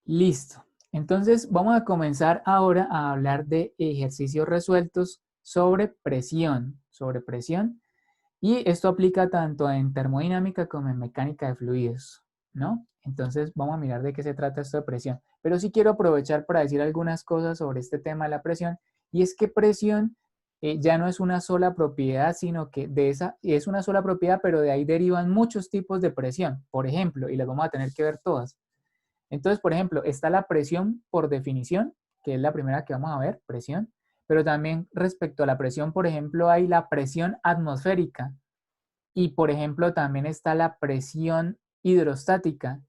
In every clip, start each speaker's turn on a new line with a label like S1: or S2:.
S1: Listo. Entonces vamos a comenzar ahora a hablar de ejercicios resueltos sobre presión, y esto aplica tanto en termodinámica como en mecánica de fluidos, ¿no? Entonces vamos a mirar de qué se trata esto de presión. Pero sí quiero aprovechar para decir algunas cosas sobre este tema de la presión, y es que presión ya no es una sola propiedad, sino que de esa es una sola propiedad, pero de ahí derivan muchos tipos de presión, por ejemplo, y las vamos a tener que ver todas. Entonces, por ejemplo, está la presión por definición, que es la primera que vamos a ver, presión, pero también respecto a la presión, por ejemplo, hay la presión atmosférica y, por ejemplo, también está la presión hidrostática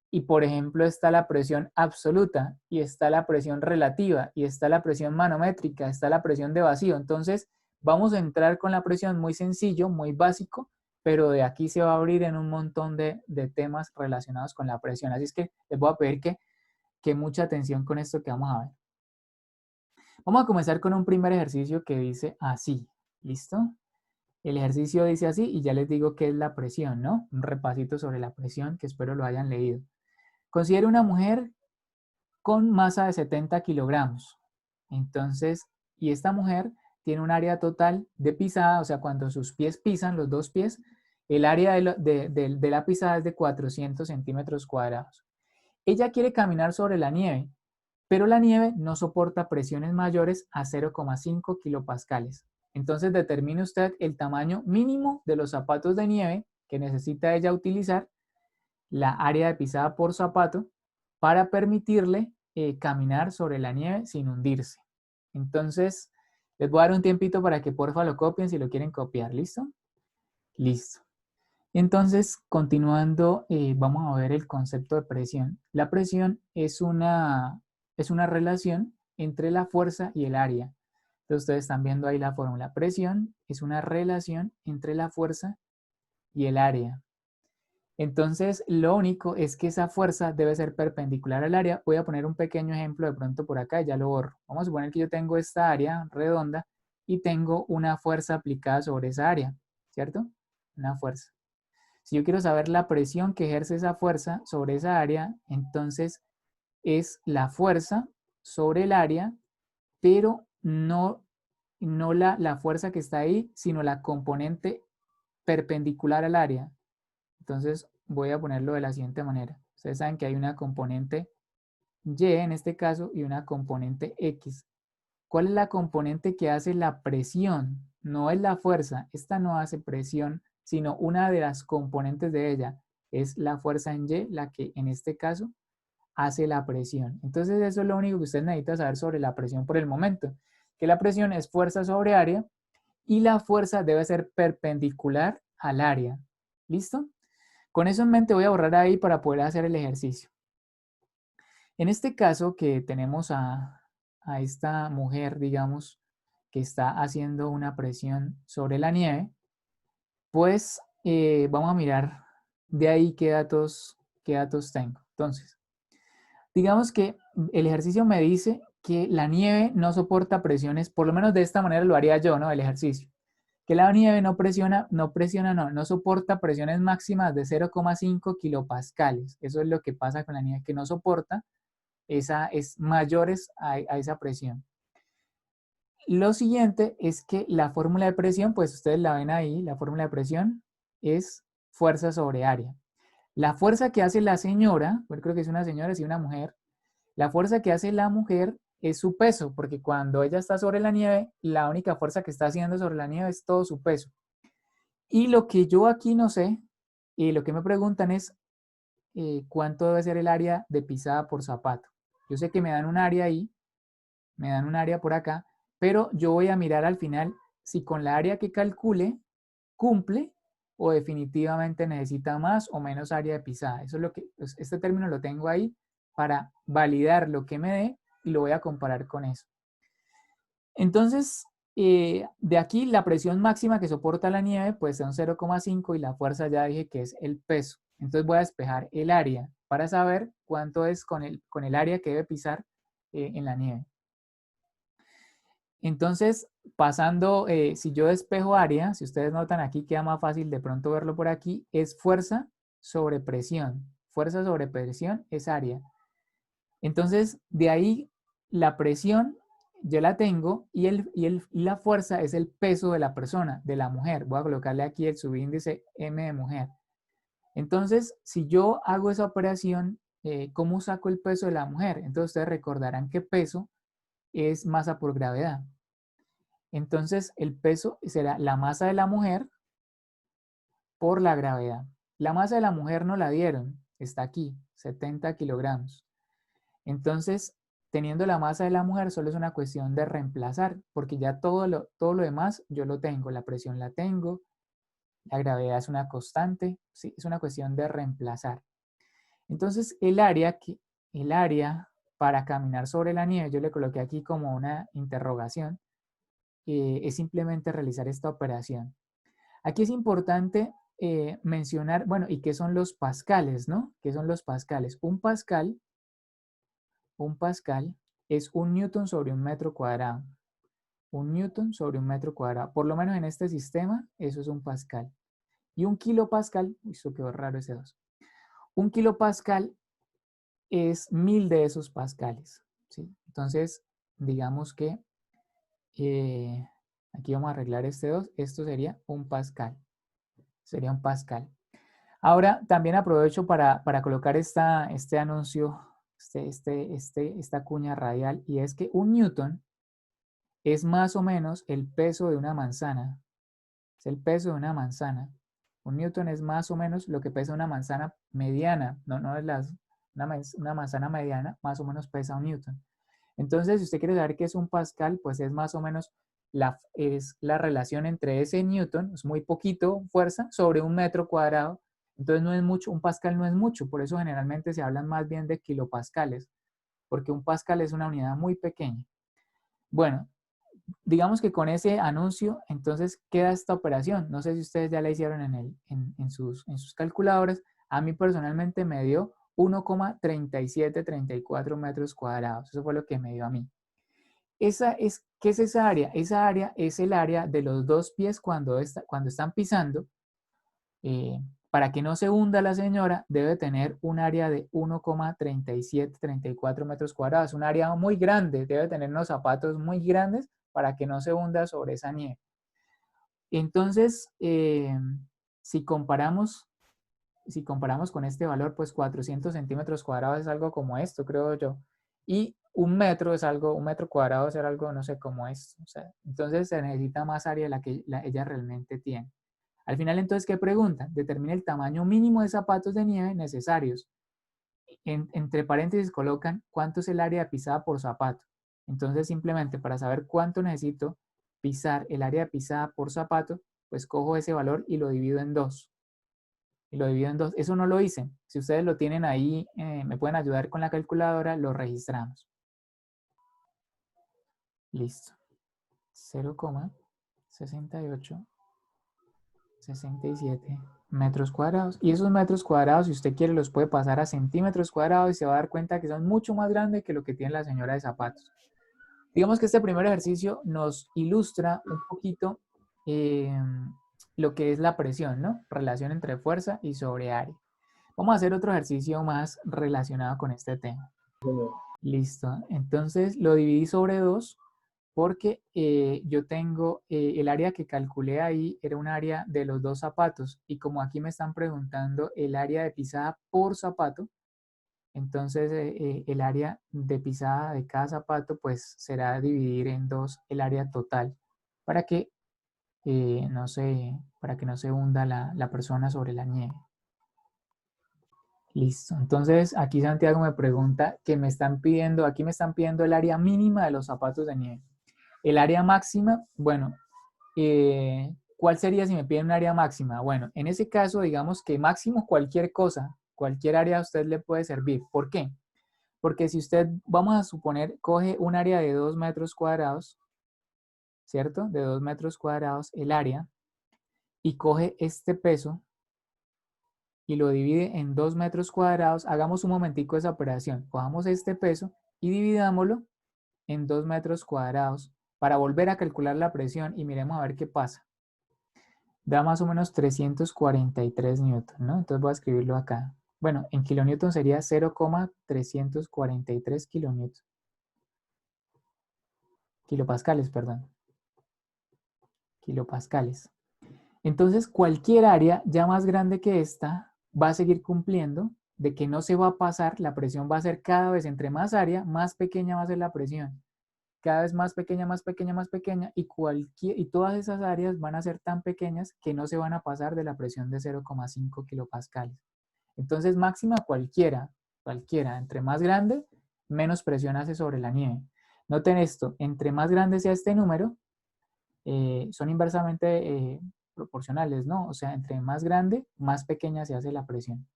S1: y, por ejemplo, está la presión absoluta y está la presión relativa y está la presión manométrica, está la presión de vacío. Entonces, vamos a entrar con la presión muy sencillo, muy básico, pero de aquí se va a abrir en un montón de temas relacionados con la presión. Así es que les voy a pedir que mucha atención con esto que vamos a ver. Vamos a comenzar con un primer ejercicio que dice así, ¿listo? El ejercicio dice así y ya les digo qué es la presión, ¿no? Un repasito sobre la presión que espero lo hayan leído. Considere una mujer con masa de 70 kilogramos. Entonces, y esta mujer tiene un área total de pisada, o sea, cuando sus pies pisan, los dos pies, el área de la pisada es de 400 centímetros cuadrados. Ella quiere caminar sobre la nieve, pero la nieve no soporta presiones mayores a 0,5 kilopascales. Entonces determine usted el tamaño mínimo de los zapatos de nieve que necesita ella utilizar, la área de pisada por zapato, para permitirle caminar sobre la nieve sin hundirse. Entonces, les voy a dar un tiempito para que porfa lo copien si lo quieren copiar. ¿Listo? Listo. Entonces, continuando, vamos a ver el concepto de presión. La presión es una relación entre la fuerza y el área. Entonces, ustedes están viendo ahí la fórmula. Presión es una relación entre la fuerza y el área. Entonces, lo único es que esa fuerza debe ser perpendicular al área. Voy a poner un pequeño ejemplo de pronto por acá y ya lo borro. Vamos a suponer que yo tengo esta área redonda y tengo una fuerza aplicada sobre esa área, ¿cierto? Una fuerza. Si yo quiero saber la presión que ejerce esa fuerza sobre esa área, entonces es la fuerza sobre el área, pero no la fuerza que está ahí, sino la componente perpendicular al área. Entonces voy a ponerlo de la siguiente manera. Ustedes saben que hay una componente Y en este caso y una componente X. ¿Cuál es la componente que hace la presión? No es la fuerza, esta no hace presión, sino una de las componentes de ella es la fuerza en Y, la que en este caso hace la presión. Entonces eso es lo único que usted necesita saber sobre la presión por el momento, que la presión es fuerza sobre área y la fuerza debe ser perpendicular al área. ¿Listo? Con eso en mente voy a borrar ahí para poder hacer el ejercicio. En este caso que tenemos a esta mujer, digamos, que está haciendo una presión sobre la nieve, pues vamos a mirar de ahí qué datos tengo. Entonces, digamos que el ejercicio me dice que la nieve no soporta presiones, por lo menos de esta manera lo haría yo, ¿no? El ejercicio. Que la nieve no soporta presiones máximas de 0,5 kilopascales. Eso es lo que pasa con la nieve, que no soporta mayores a esa presión. Lo siguiente es que la fórmula de presión, pues ustedes la ven ahí, la fórmula de presión es fuerza sobre área. La fuerza que hace la señora, yo creo que es una señora, sí, una mujer, la fuerza que hace la mujer es su peso, porque cuando ella está sobre la nieve, la única fuerza que está haciendo sobre la nieve es todo su peso. Y lo que yo aquí no sé, y lo que me preguntan es cuánto debe ser el área de pisada por zapato. Yo sé que me dan un área ahí, me dan un área por acá, pero yo voy a mirar al final si con la área que calcule cumple o definitivamente necesita más o menos área de pisada. Eso es lo que, pues, este término lo tengo ahí para validar lo que me dé y lo voy a comparar con eso. Entonces, de aquí la presión máxima que soporta la nieve pues son 0,5 y la fuerza ya dije que es el peso. Entonces voy a despejar el área para saber cuánto es con el área que debe pisar en la nieve. Entonces, pasando, si yo despejo área, si ustedes notan aquí queda más fácil de pronto verlo por aquí, es fuerza sobre presión. Fuerza sobre presión es área. Entonces, de ahí la presión yo la tengo y la fuerza es el peso de la persona, de la mujer. Voy a colocarle aquí el subíndice M de mujer. Entonces, si yo hago esa operación, ¿cómo saco el peso de la mujer? Entonces, ustedes recordarán que peso es masa por gravedad. Entonces, el peso será la masa de la mujer por la gravedad. La masa de la mujer no la dieron, está aquí, 70 kilogramos. Entonces, teniendo la masa de la mujer, solo es una cuestión de reemplazar, porque ya todo lo demás yo lo tengo, la presión la tengo, la gravedad es una constante, sí, es una cuestión de reemplazar. Entonces, el área para caminar sobre la nieve, yo le coloqué aquí como una interrogación, es simplemente realizar esta operación. Aquí es importante mencionar, bueno, ¿y qué son los pascales, no? ¿Qué son los pascales? Un pascal es un newton sobre un metro cuadrado. Un newton sobre un metro cuadrado. Por lo menos en este sistema, eso es un pascal. Y un kilopascal, uy, eso quedó raro ese 2. Un kilopascal es 1000 de esos pascales, ¿sí? Entonces, digamos que aquí vamos a arreglar este 2. Esto sería un pascal. Sería un pascal. Ahora, también aprovecho para colocar este anuncio, esta cuña radial, y es que un newton es más o menos el peso de una manzana. Es el peso de una manzana. Un newton es más o menos lo que pesa una manzana mediana. No es una manzana mediana, más o menos pesa un newton. Entonces, si usted quiere saber qué es un pascal, pues es más o menos es la relación entre ese newton, es muy poquito fuerza, sobre un metro cuadrado. Entonces no es mucho, un pascal no es mucho, por eso generalmente se hablan más bien de kilopascales, porque un pascal es una unidad muy pequeña. Bueno, digamos que con ese anuncio, entonces queda esta operación. No sé si ustedes ya la hicieron en sus calculadoras. A mí personalmente me dio 1,3734 metros cuadrados. Eso fue lo que me dio a mí. ¿Qué es esa área? Esa área es el área de los dos pies cuando están pisando. Para que no se hunda la señora, debe tener un área de 1,3734 metros cuadrados. Un área muy grande, debe tener unos zapatos muy grandes para que no se hunda sobre esa nieve. Entonces, si comparamos con este valor, pues 400 centímetros cuadrados es algo como esto, creo yo. Y un metro cuadrado es algo, no sé, como esto. O sea, entonces se necesita más área de la que ella realmente tiene. Al final, entonces, ¿qué pregunta? Determina el tamaño mínimo de zapatos de nieve necesarios. Entre paréntesis colocan cuánto es el área de pisada por zapato. Entonces, simplemente para saber cuánto necesito pisar el área de pisada por zapato, pues cojo ese valor y lo divido en 2. Eso no lo hice. Si ustedes lo tienen ahí, me pueden ayudar con la calculadora, lo registramos. Listo. 0,6867 metros cuadrados. Y esos metros cuadrados, si usted quiere, los puede pasar a centímetros cuadrados y se va a dar cuenta que son mucho más grandes que lo que tiene la señora de zapatos. Digamos que este primer ejercicio nos ilustra un poquito lo que es la presión, ¿no? Relación entre fuerza y sobre área. Vamos a hacer otro ejercicio más relacionado con este tema. Listo. Entonces lo dividí sobre 2 porque yo tengo el área que calculé ahí era un área de los dos zapatos y como aquí me están preguntando el área de pisada por zapato, entonces el área de pisada de cada zapato pues será dividir en 2 el área total para que para que no se hunda la persona sobre la nieve. Listo. Entonces aquí Santiago me pregunta que aquí me están pidiendo el área mínima de los zapatos de nieve. El área máxima, bueno, ¿cuál sería si me piden un área máxima? Bueno, en ese caso, digamos que máximo cualquier cosa, cualquier área a usted le puede servir. ¿Por qué? Porque si usted, vamos a suponer, coge un área de 2 metros cuadrados, ¿cierto? De 2 metros cuadrados el área, y coge este peso y lo divide en 2 metros cuadrados, hagamos un momentico esa operación. Cojamos este peso y dividámoslo en 2 metros cuadrados para volver a calcular la presión y miremos a ver qué pasa. Da más o menos 343 newton, ¿no? Entonces voy a escribirlo acá. Bueno, en kilonewton sería 0,343 kilonewton. Kilopascales, perdón. Kilopascales. Entonces, cualquier área ya más grande que esta va a seguir cumpliendo de que no se va a pasar, la presión va a ser cada vez entre más área, más pequeña va a ser la presión. Cada vez más pequeña, más pequeña, más pequeña, y todas esas áreas van a ser tan pequeñas que no se van a pasar de la presión de 0,5 kilopascales. Entonces, máxima cualquiera, entre más grande, menos presión hace sobre la nieve. Noten esto, entre más grande sea este número, son inversamente proporcionales, ¿no? O sea, entre más grande, más pequeña se hace la presión.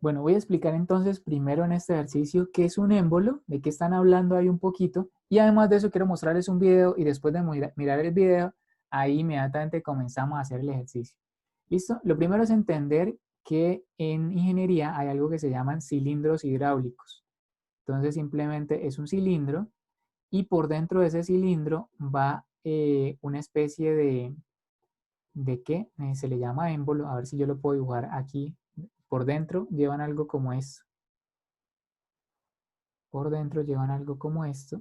S1: Bueno, voy a explicar entonces primero en este ejercicio qué es un émbolo, de qué están hablando ahí un poquito, y además de eso quiero mostrarles un video y después de mirar el video, ahí inmediatamente comenzamos a hacer el ejercicio. ¿Listo? Lo primero es entender que en ingeniería hay algo que se llaman cilindros hidráulicos. Entonces simplemente es un cilindro y por dentro de ese cilindro va una especie ¿de qué? Se le llama émbolo, a ver si yo lo puedo dibujar aquí. Por dentro llevan algo como esto. Por dentro llevan algo como esto.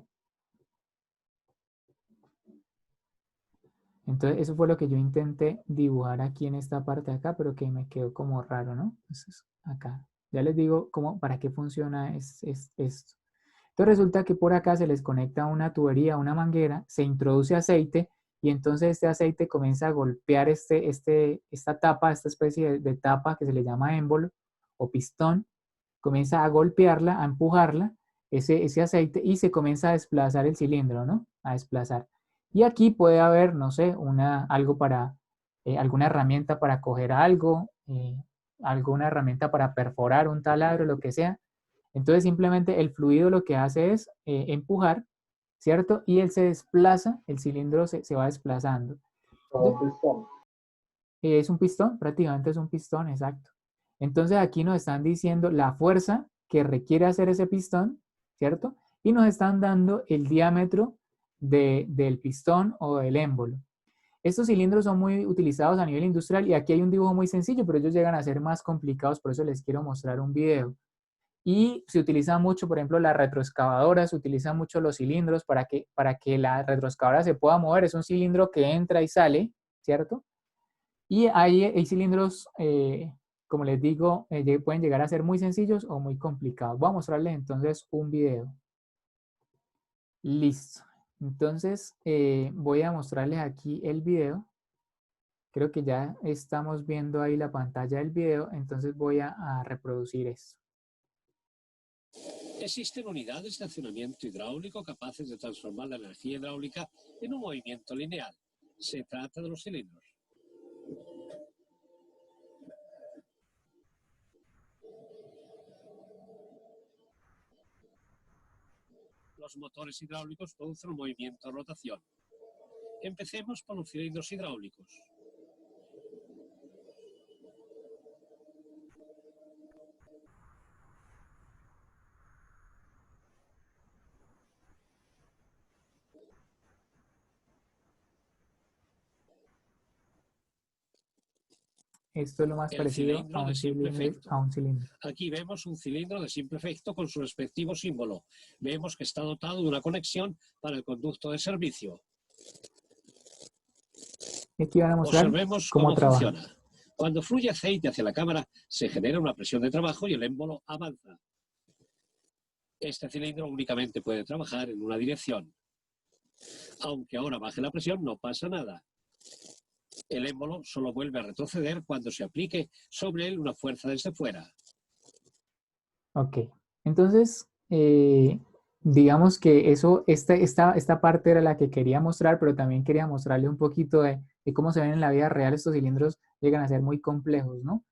S1: Entonces eso fue lo que yo intenté dibujar aquí en esta parte de acá, pero que me quedó como raro, ¿no? Entonces acá. Ya les digo cómo, para qué funciona esto. Entonces resulta que por acá se les conecta una tubería, una manguera, se introduce aceite y entonces este aceite comienza a golpear esta tapa, esta especie de tapa que se le llama émbolo o pistón, comienza a golpearla, a empujarla, ese aceite, y se comienza a desplazar el cilindro, ¿no? A desplazar. Y aquí puede haber, no sé, algo para, alguna herramienta para coger algo, alguna herramienta para perforar un taladro, lo que sea. Entonces simplemente el fluido lo que hace es empujar, ¿cierto? Y él se desplaza, el cilindro se va desplazando. Entonces, es un pistón, prácticamente es un pistón, exacto. Entonces aquí nos están diciendo la fuerza que requiere hacer ese pistón, ¿cierto? Y nos están dando el diámetro del pistón o del émbolo. Estos cilindros son muy utilizados a nivel industrial y aquí hay un dibujo muy sencillo, pero ellos llegan a ser más complicados, por eso les quiero mostrar un video. Y se utiliza mucho, por ejemplo, la retroexcavadora, se utilizan mucho los cilindros para que la retroexcavadora se pueda mover. Es un cilindro que entra y sale, ¿cierto? Y hay cilindros, como les digo, pueden llegar a ser muy sencillos o muy complicados. Voy a mostrarles entonces un video. Listo. Entonces, voy a mostrarles aquí el video. Creo que ya estamos viendo ahí la pantalla del video, entonces voy a reproducir esto.
S2: Existen unidades de accionamiento hidráulico capaces de transformar la energía hidráulica en un movimiento lineal. Se trata de los cilindros. Los motores hidráulicos producen un movimiento de rotación. Empecemos por los cilindros hidráulicos.
S1: Esto es lo más parecido a un cilindro.
S2: Aquí vemos un cilindro de simple efecto con su respectivo símbolo. Vemos que está dotado de una conexión para el conducto de servicio.
S1: Aquí van a mostrar cómo trabaja.
S2: Funciona. Cuando fluye aceite hacia la cámara, se genera una presión de trabajo y el émbolo avanza. Este cilindro únicamente puede trabajar en una dirección. Aunque ahora baje la presión, no pasa nada. El émbolo solo vuelve a retroceder cuando se aplique sobre él una fuerza desde fuera.
S1: Ok, entonces, digamos que esta parte era la que quería mostrar, pero también quería mostrarle un poquito de cómo se ven en la vida real. Estos cilindros llegan a ser muy complejos, ¿no?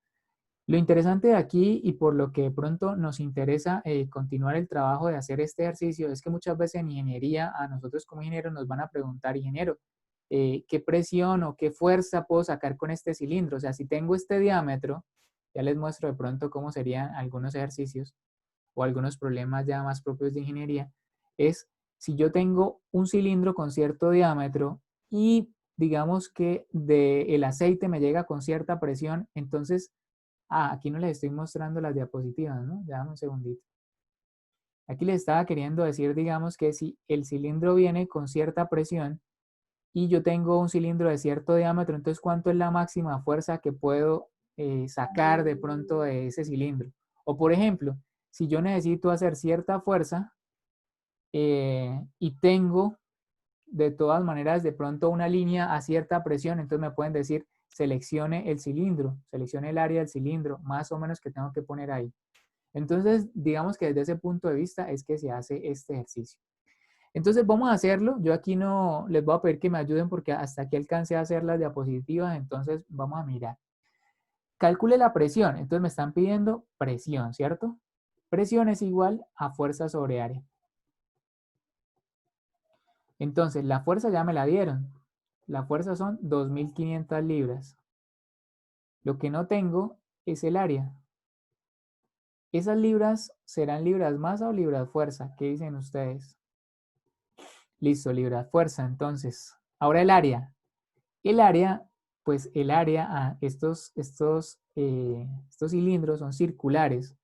S1: Lo interesante de aquí y por lo que de pronto nos interesa continuar el trabajo de hacer este ejercicio es que muchas veces en ingeniería a nosotros como ingenieros nos van a preguntar, ingeniero, ¿qué presión o qué fuerza puedo sacar con este cilindro? O sea, si tengo este diámetro, ya les muestro de pronto cómo serían algunos ejercicios o algunos problemas ya más propios de ingeniería, es si yo tengo un cilindro con cierto diámetro y digamos que el aceite me llega con cierta presión, entonces Ah, aquí no les estoy mostrando las diapositivas, ¿no? Ya dame un segundito. Aquí les estaba queriendo decir, digamos, que si el cilindro viene con cierta presión y yo tengo un cilindro de cierto diámetro, entonces ¿cuánto es la máxima fuerza que puedo sacar de pronto de ese cilindro? O por ejemplo, si yo necesito hacer cierta fuerza y tengo de todas maneras de pronto una línea a cierta presión, entonces me pueden decir, seleccione el cilindro, seleccione el área del cilindro, más o menos que tengo que poner ahí. Entonces, digamos que desde ese punto de vista es que se hace este ejercicio. Entonces vamos a hacerlo. Yo aquí no les voy a pedir que me ayuden porque hasta aquí alcancé a hacer las diapositivas, entonces vamos a mirar. Calcule la presión. Entonces me están pidiendo presión, ¿cierto? Presión es igual a fuerza sobre área. Entonces la fuerza ya me la dieron. La fuerza son 2.500 libras. Lo que no tengo es el área. ¿Esas libras serán libras masa o libras fuerza? ¿Qué dicen ustedes? Listo, libras fuerza. Entonces, ahora el área. El área, pues el área, estos cilindros son circulares.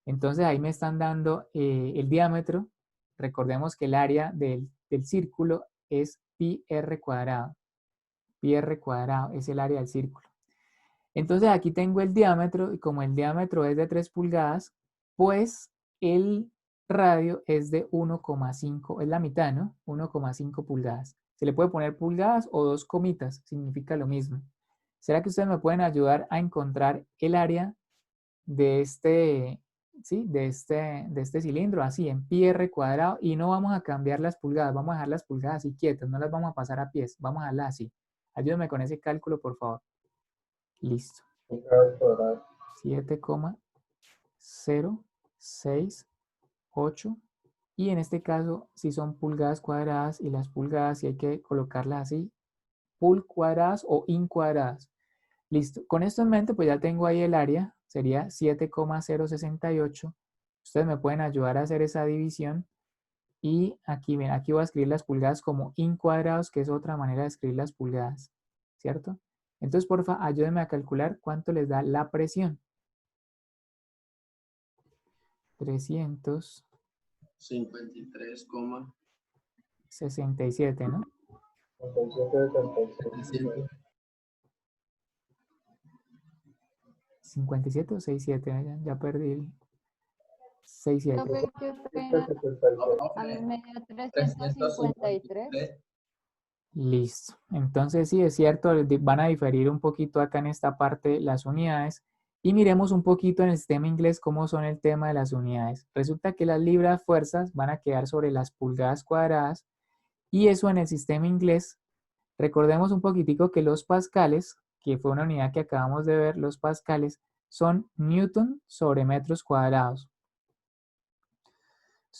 S1: Entonces ahí me están dando el diámetro. Recordemos que el área del círculo es pi r cuadrado. Pi r cuadrado es el área del círculo. Entonces aquí tengo el diámetro y como el diámetro es de 3 pulgadas, pues el radio es de 1,5, es la mitad, ¿no? 1,5 pulgadas. Se le puede poner pulgadas o dos comitas, significa lo mismo. ¿Será que ustedes me pueden ayudar a encontrar el área de este, ¿sí? de este cilindro? Así, en pi r cuadrado, y no vamos a cambiar las pulgadas, vamos a dejar las pulgadas así quietas, no las vamos a pasar a pies, vamos a dejarlas así. Ayúdenme con ese cálculo, por favor. Listo. 7,068. Y en este caso, si son pulgadas cuadradas y las pulgadas, si hay que colocarlas así, pul cuadradas o in cuadradas. Listo. Con esto en mente, pues ya tengo ahí el área, sería 7,068. Ustedes me pueden ayudar a hacer esa división. Y aquí, ven, aquí voy a escribir las pulgadas como in cuadrados, que es otra manera de escribir las pulgadas, ¿cierto? Entonces, porfa, ayúdenme a calcular cuánto les da la presión. 353,67, ¿no? 57 o 67, ya perdí el 67.
S3: A mí me dio 353.
S1: Listo. Entonces sí, es cierto, van a diferir un poquito acá en esta parte las unidades. Y miremos un poquito en el sistema inglés cómo son el tema de las unidades. Resulta que las libras fuerzas van a quedar sobre las pulgadas cuadradas. Y eso en el sistema inglés, recordemos un poquitico que los pascales, que fue una unidad que acabamos de ver, los pascales son newton sobre metros cuadrados.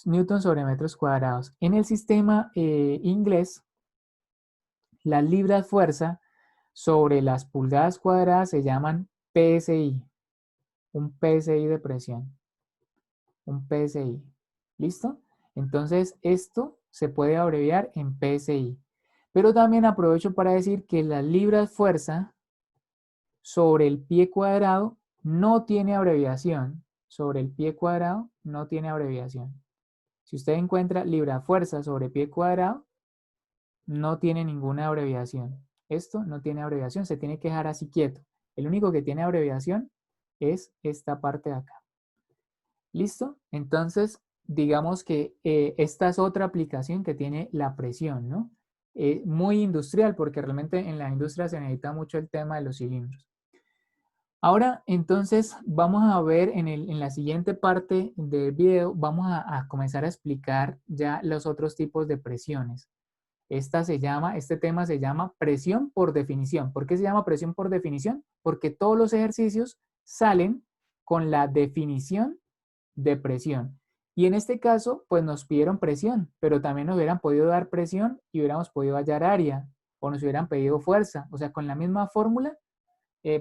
S1: Newton sobre metros cuadrados. En el sistema inglés, las libras fuerza sobre las pulgadas cuadradas se llaman PSI, un PSI de presión, un PSI. ¿Listo? Entonces esto se puede abreviar en PSI. Pero también aprovecho para decir que las libras fuerza sobre el pie cuadrado no tiene abreviación. Sobre el pie cuadrado no tiene abreviación. Si usted encuentra libra fuerza sobre pie cuadrado, no tiene ninguna abreviación. Esto no tiene abreviación, se tiene que dejar así quieto. El único que tiene abreviación es esta parte de acá. ¿Listo? Entonces, digamos que esta es otra aplicación que tiene la presión, ¿no? Muy industrial, porque realmente en la industria se necesita mucho el tema de los cilindros. Ahora, entonces, vamos a ver en la siguiente parte del video, vamos a comenzar a explicar ya los otros tipos de presiones. Este tema se llama presión por definición. ¿Por qué se llama presión por definición? Porque todos los ejercicios salen con la definición de presión. Y en este caso, pues nos pidieron presión, pero también nos hubieran podido dar presión y hubiéramos podido hallar área, o nos hubieran pedido fuerza. O sea, con la misma fórmula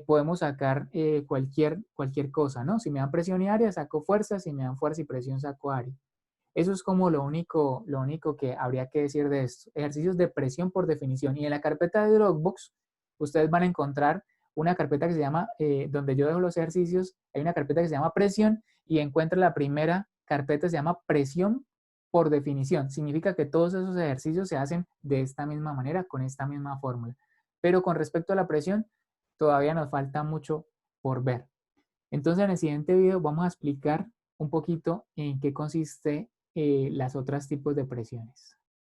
S1: podemos sacar cualquier cosa, ¿no? Si me dan presión y área, saco fuerza. Si me dan fuerza y presión, saco área. Eso es como lo único que habría que decir de esto. Ejercicios de presión por definición. Y en la carpeta de Dropbox, ustedes van a encontrar una carpeta que se llama, donde yo dejo los ejercicios, hay una carpeta que se llama presión y encuentra la primera carpeta que se llama presión por definición. Significa que todos esos ejercicios se hacen de esta misma manera, con esta misma fórmula. Pero con respecto a la presión, todavía nos falta mucho por ver. Entonces, en el siguiente video vamos a explicar un poquito en qué consiste las otras tipos de presiones.